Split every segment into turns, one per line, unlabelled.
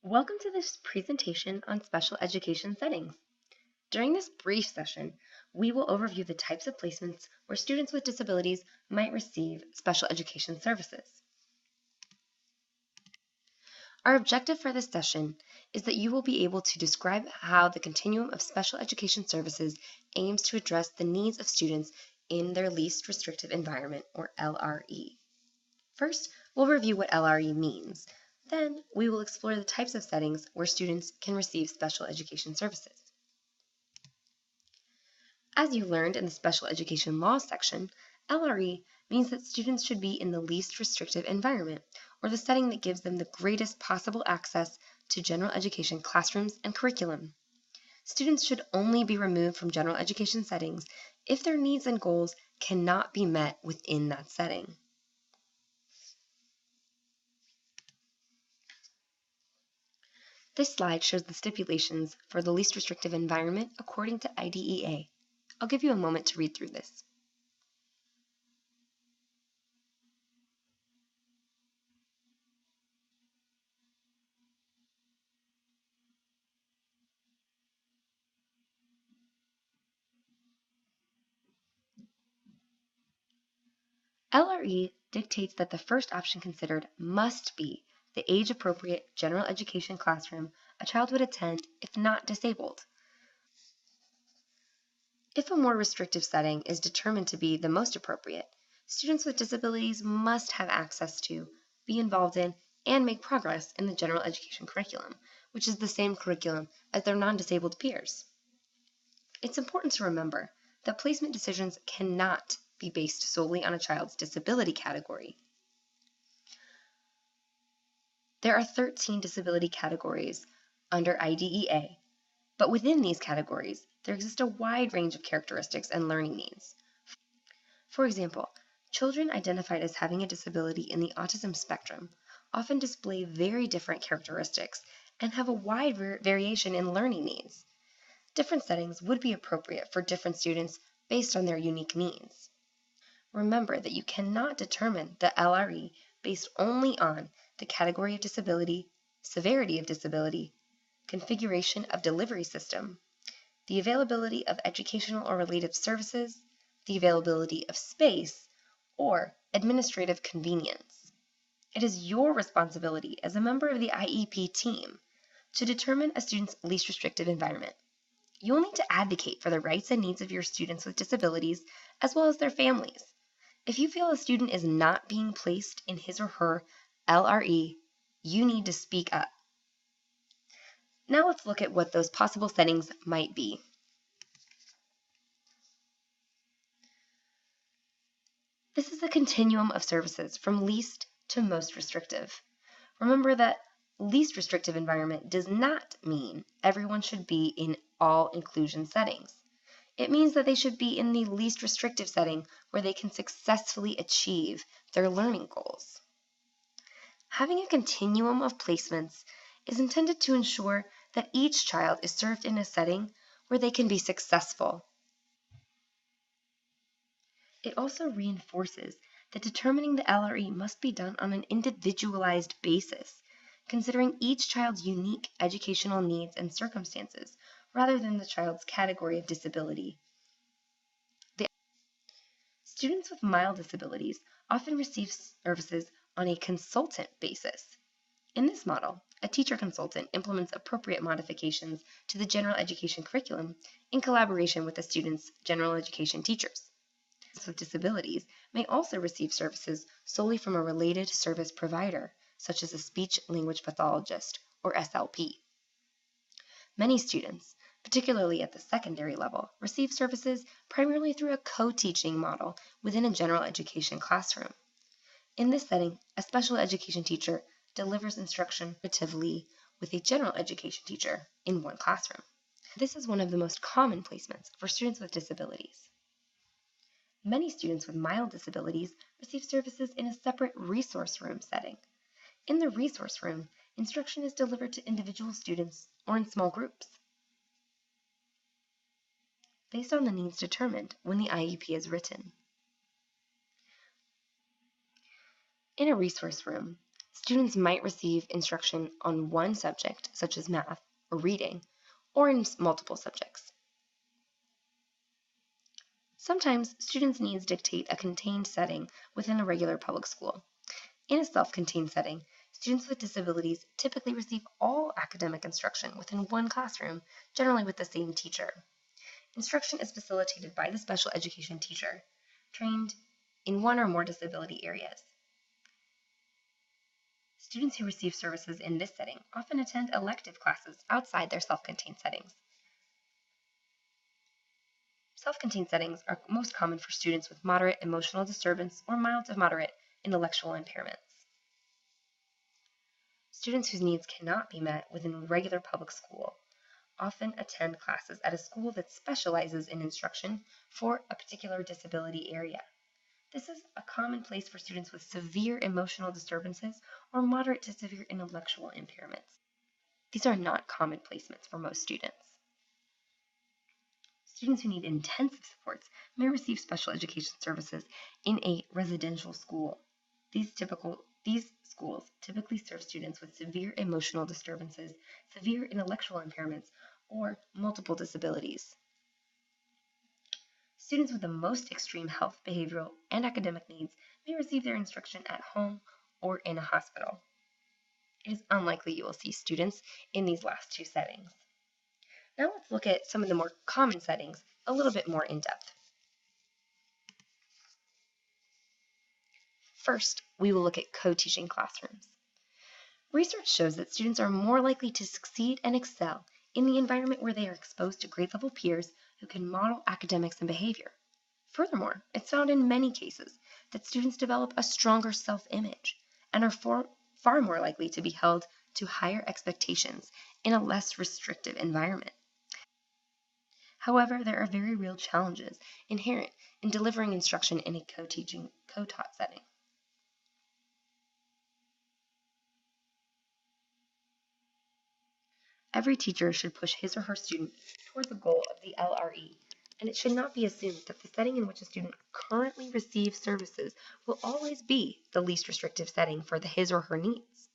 Welcome to this presentation on special education settings. During this brief session, we will overview the types of placements where students with disabilities might receive special education services. Our objective for this session is that you will be able to describe how the continuum of special education services aims to address the needs of students in their least restrictive environment, or LRE. First, we'll review what LRE means. Then, we will explore the types of settings where students can receive special education services. As you learned in the Special Education Law section, LRE means that students should be in the least restrictive environment, or the setting that gives them the greatest possible access to general education classrooms and curriculum. Students should only be removed from general education settings if their needs and goals cannot be met within that setting. This slide shows the stipulations for the least restrictive environment according to IDEA. I'll give you a moment to read through this. LRE dictates that the first option considered must be the age-appropriate general education classroom a child would attend if not disabled. If a more restrictive setting is determined to be the most appropriate, students with disabilities must have access to, be involved in, and make progress in the general education curriculum, which is the same curriculum as their non-disabled peers. It's important to remember that placement decisions cannot be based solely on a child's disability category. There are 13 disability categories under IDEA, but within these categories, there exists a wide range of characteristics and learning needs. For example, children identified as having a disability in the autism spectrum often display very different characteristics and have a wide variation in learning needs. Different settings would be appropriate for different students based on their unique needs. Remember that you cannot determine the LRE based only on the category of disability, severity of disability, configuration of delivery system, the availability of educational or related services, the availability of space, or administrative convenience. It is your responsibility as a member of the IEP team to determine a student's least restrictive environment. You will need to advocate for the rights and needs of your students with disabilities as well as their families. If you feel a student is not being placed in his or her LRE, you need to speak up. Now let's look at what those possible settings might be. This is a continuum of services from least to most restrictive. Remember that least restrictive environment does not mean everyone should be in all inclusion settings. It means that they should be in the least restrictive setting where they can successfully achieve their learning goals. Having a continuum of placements is intended to ensure that each child is served in a setting where they can be successful. It also reinforces that determining the LRE must be done on an individualized basis, considering each child's unique educational needs and circumstances, rather than the child's category of disability. Students with mild disabilities often receive services on a consultant basis. In this model, a teacher consultant implements appropriate modifications to the general education curriculum in collaboration with the student's general education teachers. Students with disabilities may also receive services solely from a related service provider, such as a speech-language pathologist, or SLP. Many students, particularly at the secondary level, receive services primarily through a co-teaching model within a general education classroom. In this setting, a special education teacher delivers instruction collaboratively with a general education teacher in one classroom. This is one of the most common placements for students with disabilities. Many students with mild disabilities receive services in a separate resource room setting. In the resource room, instruction is delivered to individual students or in small groups, based on the needs determined when the IEP is written. In a resource room, Students might receive instruction on one subject, such as math or reading, or in multiple subjects. Sometimes students' needs dictate a contained setting within a regular public school. In a self-contained setting, students with disabilities typically receive all academic instruction within one classroom, generally with the same teacher. Instruction is facilitated by the special education teacher, trained in one or more disability areas. Students who receive services in this setting often attend elective classes outside their self-contained settings. Self-contained settings are most common for students with moderate emotional disturbance or mild to moderate intellectual impairments. Students whose needs cannot be met within a regular public school often attend classes at a school that specializes in instruction for a particular disability area. This is a common place for students with severe emotional disturbances or moderate to severe intellectual impairments. These are not common placements for most students. Students who need intensive supports may receive special education services in a residential school. These schools typically serve students with severe emotional disturbances, severe intellectual impairments, or multiple disabilities. Students with the most extreme health, behavioral, and academic needs may receive their instruction at home or in a hospital. It is unlikely you will see students in these last two settings. Now let's look at some of the more common settings a little bit more in depth. First, we will look at co-teaching classrooms. Research shows that students are more likely to succeed and excel in the environment where they are exposed to grade-level peers who can model academics and behavior. Furthermore, it's found in many cases that students develop a stronger self-image and are far more likely to be held to higher expectations in a less restrictive environment. However, there are very real challenges inherent in delivering instruction in a co-taught setting. Every teacher should push his or her student toward the goal of the LRE, and it should not be assumed that the setting in which a student currently receives services will always be the least restrictive setting for his or her needs.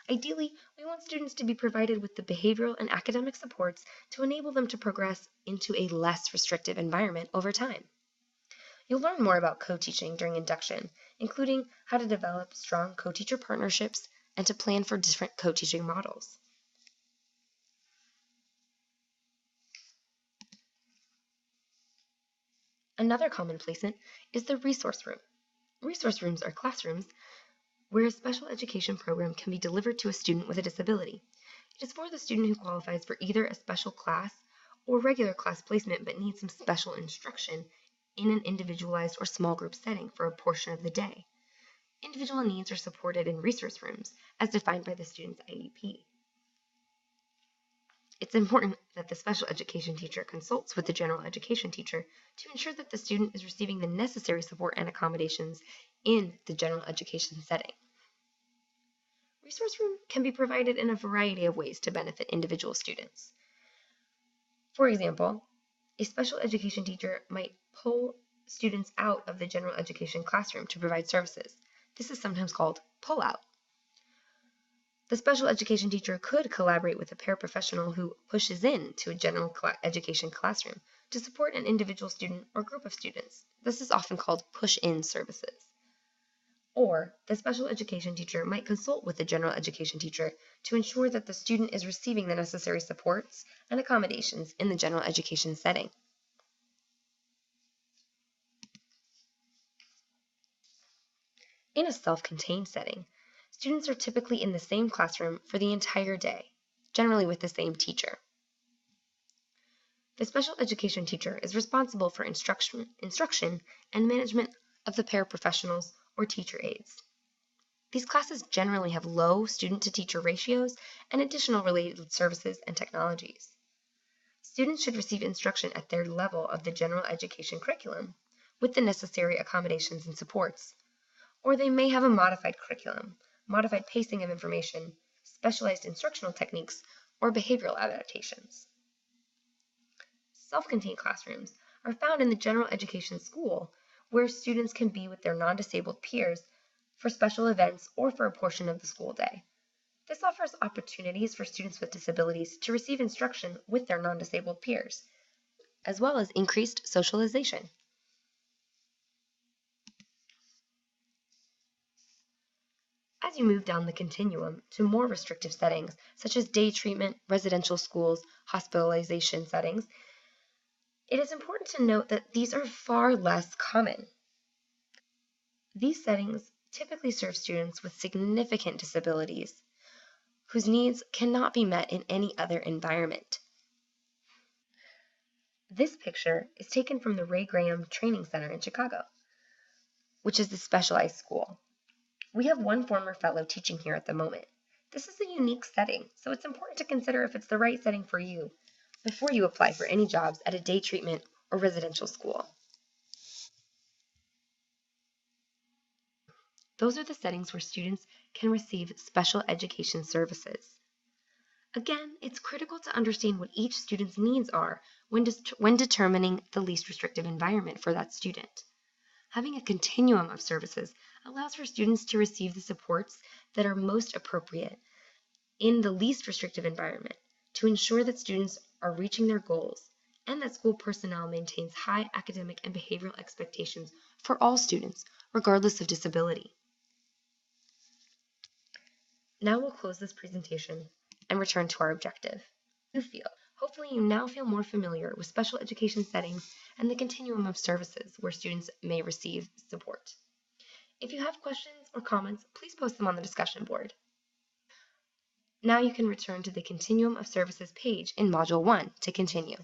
Ideally, we want students to be provided with the behavioral and academic supports to enable them to progress into a less restrictive environment over time. You'll learn more about co-teaching during induction, including how to develop strong co-teacher partnerships and to plan for different co-teaching models. Another common placement is the resource room. Resource rooms are classrooms where a special education program can be delivered to a student with a disability. It is for the student who qualifies for either a special class or regular class placement but needs some special instruction in an individualized or small group setting for a portion of the day. Individual needs are supported in resource rooms as defined by the student's IEP. It's important that the special education teacher consults with the general education teacher to ensure that the student is receiving the necessary support and accommodations in the general education setting. Resource room can be provided in a variety of ways to benefit individual students. For example, a special education teacher might pull students out of the general education classroom to provide services. This is sometimes called pull-out. The special education teacher could collaborate with a paraprofessional who pushes into a general education classroom to support an individual student or group of students. This is often called push-in services. Or the special education teacher might consult with the general education teacher to ensure that the student is receiving the necessary supports and accommodations in the general education setting. In a self-contained setting, students are typically in the same classroom for the entire day, generally with the same teacher. The special education teacher is responsible for instruction and management of the paraprofessionals or teacher aides. These classes generally have low student-to-teacher ratios and additional related services and technologies. Students should receive instruction at their level of the general education curriculum with the necessary accommodations and supports, or they may have a modified curriculum, modified pacing of information, specialized instructional techniques, or behavioral adaptations. Self-contained classrooms are found in the general education school where students can be with their non-disabled peers for special events, or for a portion of the school day. This offers opportunities for students with disabilities to receive instruction with their non-disabled peers, as well as increased socialization. As you move down the continuum to more restrictive settings, such as day treatment, residential schools, hospitalization settings, it is important to note that these are far less common. These settings typically serve students with significant disabilities whose needs cannot be met in any other environment. This picture is taken from the Ray Graham Training Center in Chicago, which is the specialized school. We have one former fellow teaching here at the moment. This is a unique setting, so it's important to consider if it's the right setting for you before you apply for any jobs at a day treatment or residential school. Those are the settings where students can receive special education services. Again, it's critical to understand what each student's needs are when determining the least restrictive environment for that student. Having a continuum of services allows for students to receive the supports that are most appropriate in the least restrictive environment to ensure that students are reaching their goals and that school personnel maintains high academic and behavioral expectations for all students, regardless of disability. Now we'll close this presentation and return to our objective. Hopefully you now feel more familiar with special education settings and the continuum of services where students may receive support. If you have questions or comments, please post them on the discussion board. Now you can return to the Continuum of Services page in Module 1 to continue.